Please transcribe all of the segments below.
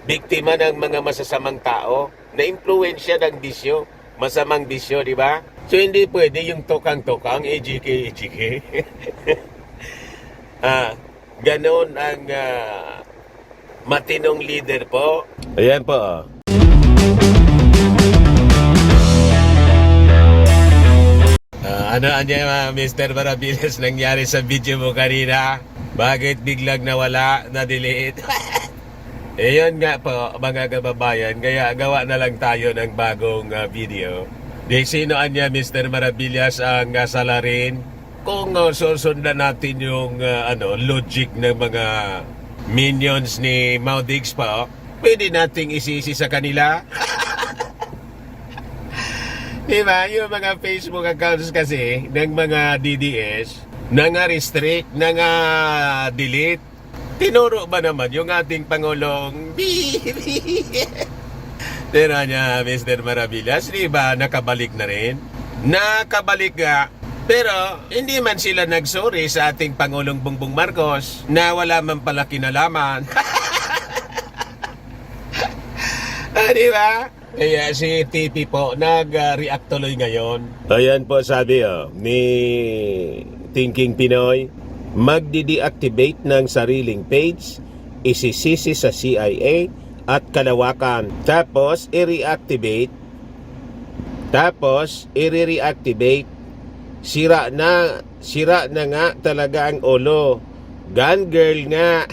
biktima ng mga masasamang tao, na-impluwensya ng bisyo, masamang bisyo, di ba? So hindi pwede yung tokang-tokang, EJK. Ganon ang matinong leader po. Ayan po. Ano niya, Mr. Maravillas, nangyari sa video mo kanina? Bakit biglang nawala, na-delete? Yun nga po, mga kababayan, kaya gawa na lang tayo ng bagong video. Di sino niya, Mr. Maravillas, ang salarin? Kung susundan natin yung logic ng mga minions ni Maudix pa, pwede nating isisi sa kanila. Diba? Yung mga Facebook accounts kasi ng mga DDS, nanga-restrict, nanga-delete. Tinuro ba naman yung ating Pangulong? Tira niya, Mr. Maravillas, di ba nakabalik na rin? Nakabalik nga. Pero hindi man sila nagsorry sa ating Pangulong Bongbong Marcos na wala man pala kinalaman. Di ba? Kaya si TP po nag-react tuloy ngayon. Ayan po sabi ni Thinking Pinoy, magdi-deactivate ng sariling page, isisisi sa CIA at kalawakan. Tapos i-reactivate. Sira na nga talaga ang ulo. Gun girl nga.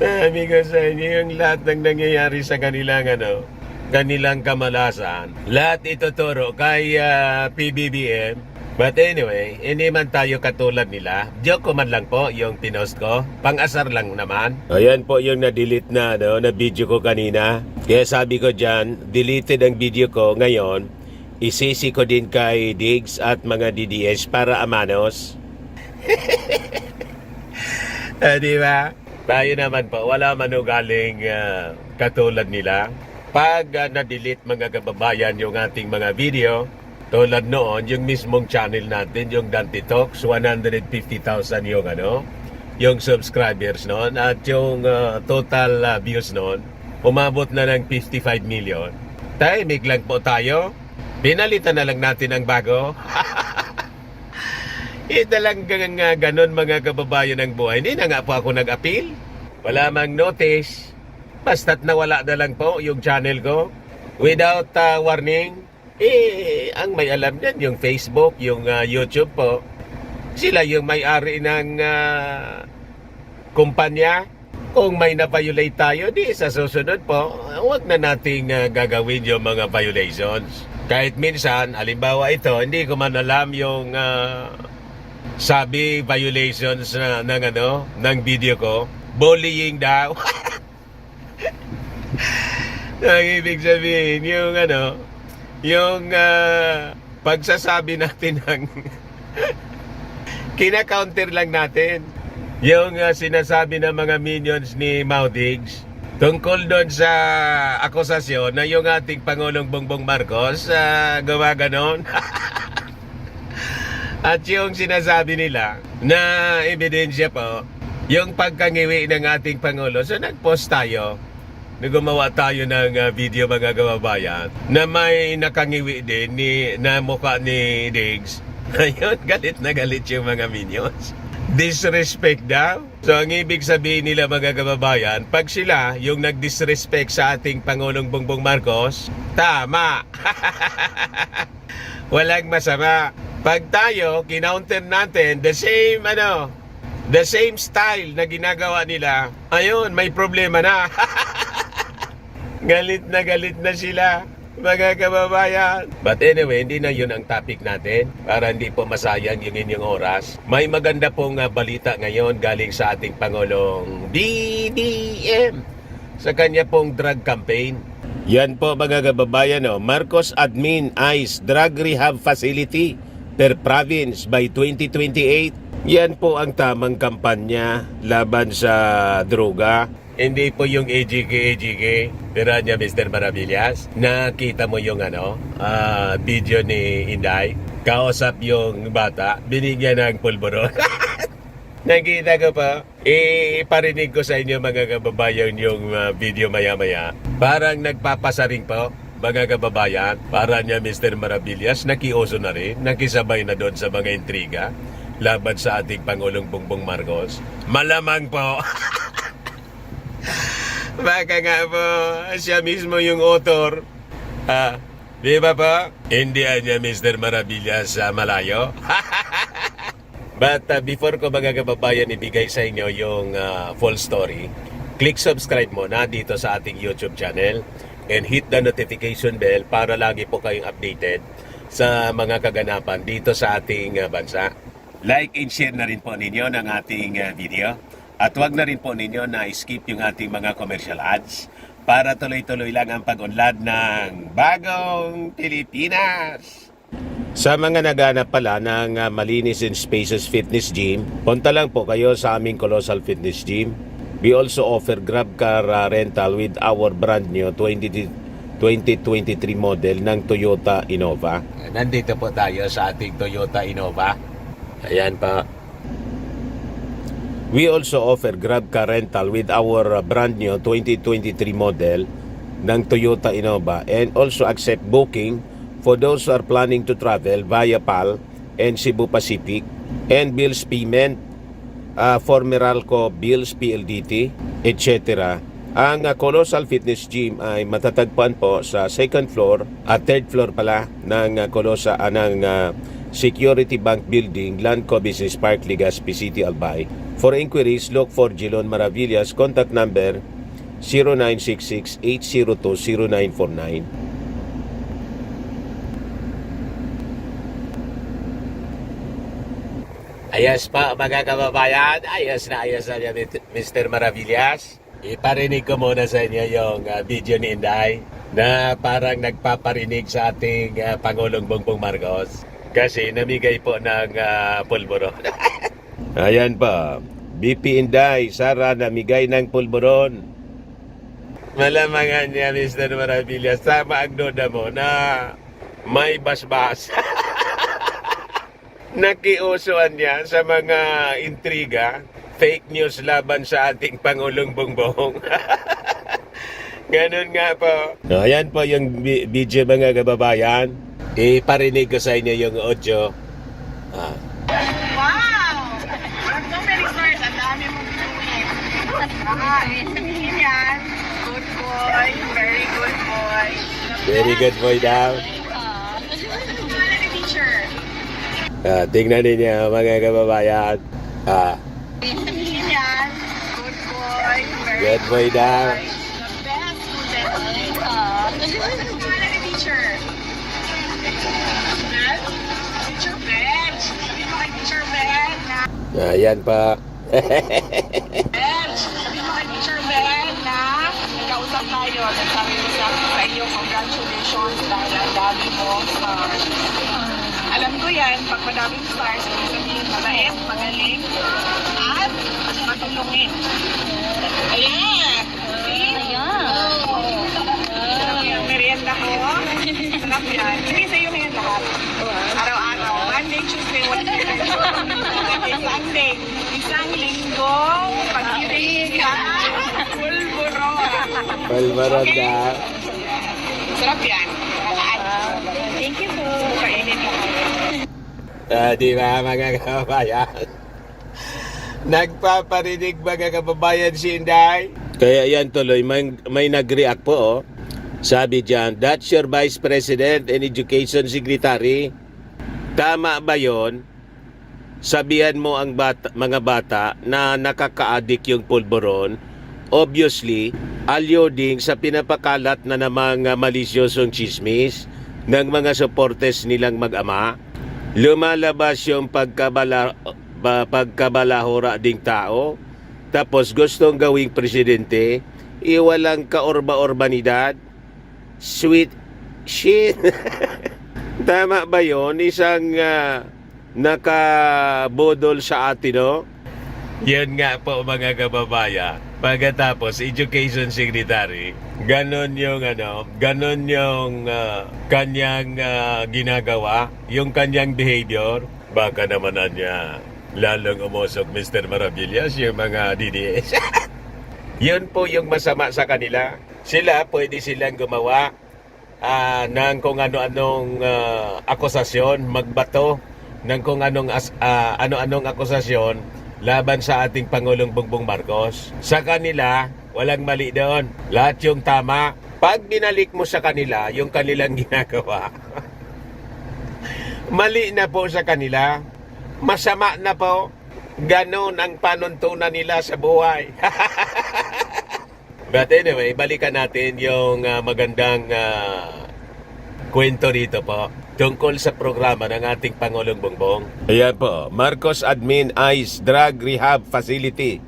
Sabi ko sa inyo, yung lahat ng nangyayari sa kanilang kamalasan, lahat ituturo kay PBBM. But anyway, hindi man tayo katulad nila. Joke ko man lang po yung pinost ko. Pang-asar lang naman. Ayan po yung na-delete na video ko kanina. Kaya sabi ko dyan, deleted ang video ko ngayon. Isisi ko din kay Diggs at mga DDS para amanos. Di ba? Tayo naman po, wala man galing katulad nila. Pag na-delete mga kababayan yung ating mga video, tulad noon, yung mismong channel natin, yung Dante Talks, 150,000 yung subscribers noon, at yung total views noon, umabot na ng 55 million. Tahimik lang po tayo. Pinalitan na lang natin ang bago. Talagang ganon mga kababayan ng buhay. Hindi na nga po ako nag-appeal. Wala mang notice. Basta't nawala na lang po yung channel ko. Without warning. Ang may alam yan, yung Facebook, yung YouTube po. Sila yung may-ari ng kumpanya. Kung may na-violate tayo, di sa susunod po, huwag na nating gagawin yung mga violations. Kahit minsan, halimbawa ito, hindi ko man alam yung sabi violations ng video ko, bullying daw. Ang ibig sabihin, yung pagsasabi natin ng kina-counter lang natin yung sinasabi ng mga minions ni Maudix tungkol doon sa akusasyon na yung ating Pangulong Bongbong Marcos gumaganon. At yung sinasabi nila na ebidensya po, yung pagkangiwi ng ating Pangulo. So nag-post tayo, gumawa tayo ng video mga kababayan na may nakangiwi din na mukha ni Diggs. Ayun, galit na galit yung mga minions. Disrespect daw. So ang ibig sabihin nila mga kababayan, pag sila yung nag-disrespect sa ating Pangulong Bongbong Marcos, tama. Walang masama. Pag tayo, kinounter natin the same style na ginagawa nila, ayun, may problema na. Galit na sila, mga kababayan. But anyway, hindi na yun ang topic natin para hindi po masayang yung inyong oras. May maganda pong balita ngayon galing sa ating Pangulong BBM sa kanya pong drug campaign. Yan po mga kababayan, Marcos Admin Eyes Drug Rehab Facility per province by 2028. Yan po ang tamang kampanya laban sa droga. Hindi po yung EJK. Pero niya, Mr. Maravillas, nakita mo yung video ni Inday. Kausap yung bata, binigyan ng pulburon. Nakita ko pa, iparinig ko sa inyo mga kababayan yung video maya-maya. Parang nagpapasaring po, mga kababayan. Para niya Mr. Maravillas, nakioso na rin, nakisabay na doon sa mga intriga laban sa ating Pangulong Bongbong Marcos. Malamang po. Baka nga po, siya mismo yung author. Di ba po? Hindi niya Mr. Maravillas malayo. But before ko mga kababayan ibigay sa inyo yung full story, click subscribe muna dito sa ating YouTube channel and hit the notification bell para lagi po kayong updated sa mga kaganapan dito sa ating bansa. Like and share na rin po ninyo ng ating video at wag na rin po ninyo na skip yung ating mga commercial ads para tuloy-tuloy lang ang pag-unlad ng bagong Pilipinas. Sa mga naghanap pala ng malinis and spacious fitness gym, punta lang po kayo sa aming Colossal Fitness Gym. We also offer grab car rental with our brand new 2023 model ng Toyota Innova. Nandito po tayo sa ating Toyota Innova. Ayan pa. We also offer grab car rental with our brand new 2023 model ng Toyota Innova and also accept booking for those who are planning to travel via PAL and Cebu Pacific and bills payment for Meralco bills, PLDT, etc. Ang Colossal Fitness Gym ay matatagpuan po sa second floor at third floor pala ng Security Bank Building, Landco Business Park, Legazpi City, Albay. For inquiries, look for Jilon Maravillas. Contact number 0966-802-0949. Ayos pa mga kababayan, ayos na niya Mr. Maravillas. Iparinig ko muna sa inyo yung video ni Inday na parang nagpaparinig sa ating Pangulong Bongbong Marcos kasi namigay po ng pulburon. Ayan pa, BP Inday, Sara namigay ng pulburon. Malamangan niya Mr. Maravillas, tama ang duda mo na may basbas. Nakiusuan niya sa mga intriga, fake news laban sa ating Pangulong Bongbong. Ganun nga po. So, ayan po yung video mga kababayan. Iparinig ko sa inyo yung audio. Wow! So many stars. Ang dami mong binuhin. Sabihin yan. Good boy. Very good boy. Very good boy daw. Pangalan ni teacher. Tingnan ninyo mga kababayan. Sabihin yan. Good boy. Very Good boy daw. The best student. Pangalan ni teacher. Teacher Ben. Sabihin mo kay Teacher Ben na Ayan pa. Ben, sabi mo kay Teacher Ben na nagkausap tayo. Nagsabi mo sa iyo, congratulations dahil ang dami mo stars. Alam ko yan, pag madaming stars, sabihin mabait, magaling, at matulungin. Ayan! See? Sarap yung merienda ko. Sarap yan. Hindi sa'yo na yan lahat. Araw-araw. Monday, Tuesday, Wednesday, Sunday. Isang linggo, pag-ibig ka, pulburon. Palmaron daw. Sarap yan. Thank you po. Kainin mo. Di ba mga kababayan? Nagpaparinig mga kababayan si Inday. Kaya yan tuloy, may nag-react po. Oh. Sabi dyan, that's your Vice President and Education Secretary. Tama ba yon? Sabihan mo ang mga bata na nakaka-addict yung pulburon. Obviously, alluding sa pinapakalat na namang malisyosong chismis ng mga supporters nilang mag-ama. Lumalabas yung pagkabalahura ding tao, tapos gustong gawing presidente, iwalang kaorba-orbanidad. Sweet shit. Tama ba yun? Isang nakabodol sa atin, no? Yan nga po mga kababayan. Pagkatapos, Education Secretary, ganon yung kanyang ginagawa, yung kanyang behavior. Baka naman niya lalong umusok Mr. Maravillas yung mga DDS. Yun po yung masama sa kanila. Sila, pwede silang gumawa ng kung ano-anong akusasyon, magbato ng kung ano-anong akusasyon laban sa ating Pangulong Bongbong Marcos. Sa kanila, walang mali doon. Lahat yung tama. Pag binalik mo sa kanila yung kanilang ginagawa, mali na po sa kanila. Masama na po. Ganon ang panuntunan nila sa buhay. But anyway, balikan natin yung magandang kwento dito po tungkol sa programa ng ating Pangulong Bongbong. Ayan po, Marcos Admin Eyes Drug Rehab Facility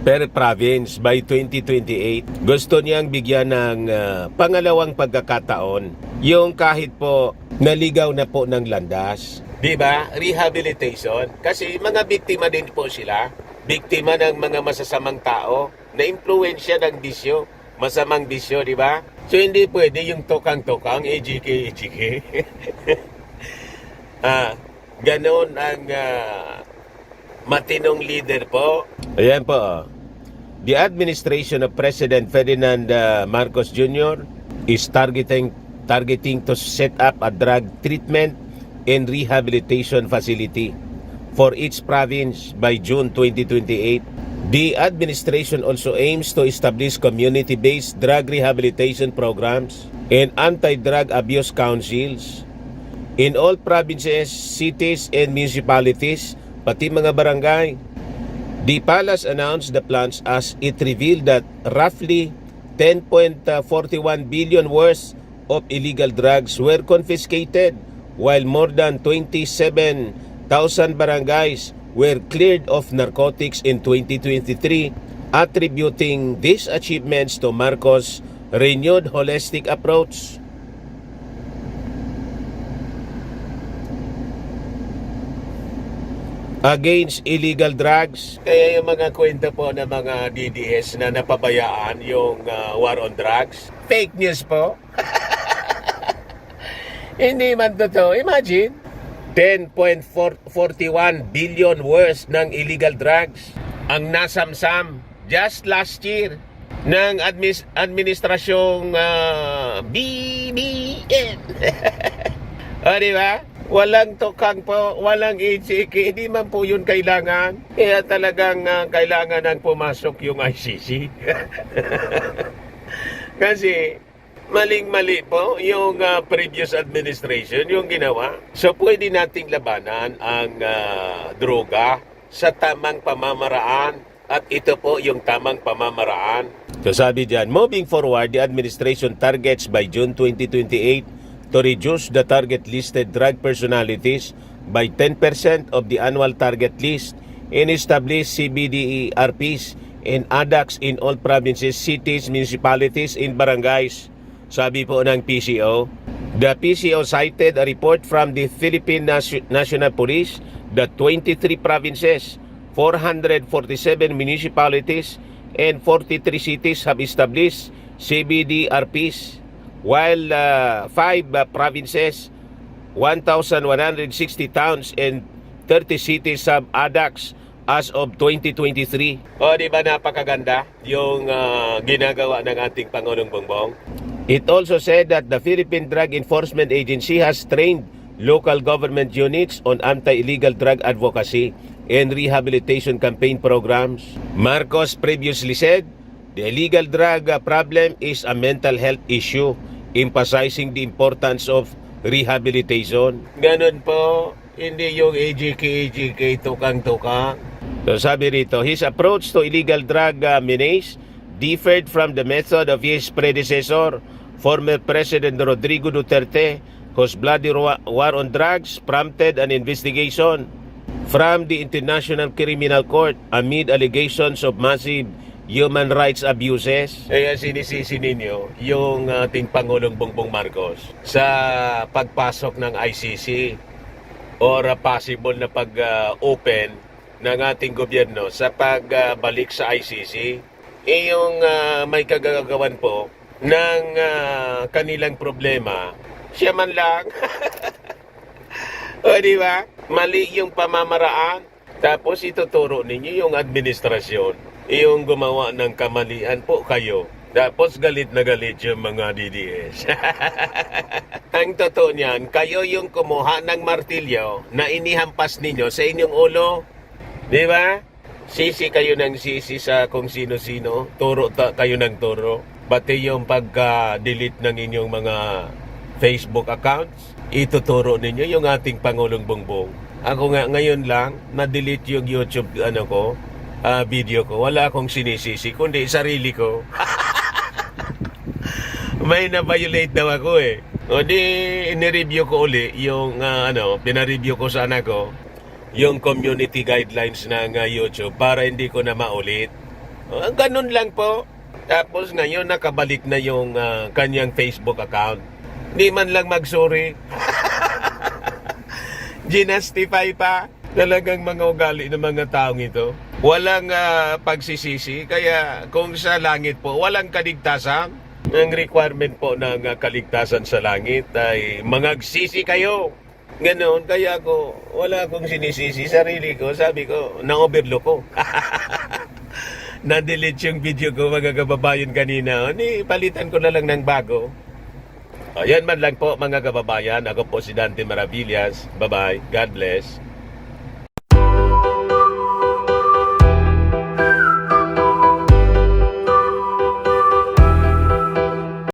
per province by 2028. Gusto niyang bigyan ng pangalawang pagkakataon yung kahit po naligaw na po ng landas. Diba? Rehabilitation. Kasi mga biktima din po sila. Biktima ng mga masasamang tao na impluensya ng bisyo. Masamang bisyo, di ba? So hindi pwede yung tokang-tokang, EJK. Ganon ang matinong leader po. Ayan po. The administration of President Ferdinand Marcos Jr. is targeting to set up a drug treatment and rehabilitation facility for each province by June 2028. The administration also aims to establish community-based drug rehabilitation programs and anti-drug abuse councils in all provinces, cities, and municipalities, pati mga barangay. The palace announced the plans as it revealed that roughly 10.41 billion worth of illegal drugs were confiscated, while more than 27,000 barangays were cleared of narcotics in 2023, attributing these achievements to Marcos' renewed holistic approach. Against illegal drugs. Kaya yung mga kwento po ng mga DDS na napabayaan yung war on drugs, fake news po. Hindi man totoo. Imagine, 10.41 billion worth ng illegal drugs ang nasamsam just last year ng administrasyong BBM. O, di ba? Walang tokang po, walang EJK, hindi man po yun kailangan. Kaya talagang kailangan nang pumasok yung ICC. Kasi maling-mali po yung previous administration, yung ginawa. So pwede nating labanan ang droga sa tamang pamamaraan. At ito po yung tamang pamamaraan. So sabi dyan, moving forward, the administration targets by June 2028 to reduce the target listed drug personalities by 10% of the annual target list and establish CBDERPs and ADACs in all provinces, cities, municipalities, and barangays. Sabi po ng PCO. The PCO cited a report from the Philippine National Police that 23 provinces, 447 municipalities, and 43 cities have established CBDRPs, while 5 provinces, 1,160 towns, and 30 cities have ADACs as of 2023. O, di ba napakaganda yung ginagawa ng ating Pangulong Bongbong? It also said that the Philippine Drug Enforcement Agency has trained local government units on anti-illegal drug advocacy and rehabilitation campaign programs. Marcos previously said, the illegal drug problem is a mental health issue, emphasizing the importance of rehabilitation. Ganun po, hindi yung EJK, tukang-tukang. So sabi rito, his approach to illegal drug menace differed from the method of his predecessor, former President Rodrigo Duterte, whose bloody war on drugs prompted an investigation from the International Criminal Court amid allegations of massive human rights abuses. Kaya sinisisi ninyo yung ating Pangulong Bongbong Marcos sa pagpasok ng ICC or possible na pag-open ng ating gobyerno sa pagbalik sa ICC. Yung may kagagawan po ng kanilang problema, siya man lang. O, di ba? Mali yung pamamaraan. Tapos ituturo ninyo yung administrasyon, yung gumawa ng kamalian po kayo. Tapos galit na galit yung mga DDS. Ang totoo niyan, kayo yung kumuha ng martilyo na inihampas ninyo sa inyong ulo. Di ba? Sisi kayo ng sisi sa kung sino-sino. Turo kayo ng turo. Pati yung pagka-delete ng inyong mga Facebook accounts, ituturo ninyo yung ating Pangulong Bongbong. Ako nga ngayon lang, na-delete yung YouTube video ko. Wala akong sinisisi, kundi sarili ko. May na-violate daw ako eh. O di, in-review ko uli yung, pinareview ko sa anak ko, yung community guidelines ng YouTube para hindi ko na maulit. Ganun lang po. Tapos ngayon, nakabalik na yung kanyang Facebook account. Hindi man lang mag-sorry. Ginastify pa. Talagang mga ugali ng mga taong ito. Walang pagsisisi. Kaya kung sa langit po, walang kaligtasan. Ang requirement po ng kaligtasan sa langit ay mangagsisi kayo. Ganon, kaya ako, wala akong sinisisi sarili ko. Sabi ko, na-overlook ko. Na-delete yung video ko, mga kababayan kanina. Palitan ko na lang ng bago. Ayan man lang po mga kababayan. Ako po si Dante Maravillas. Bye-bye. God bless.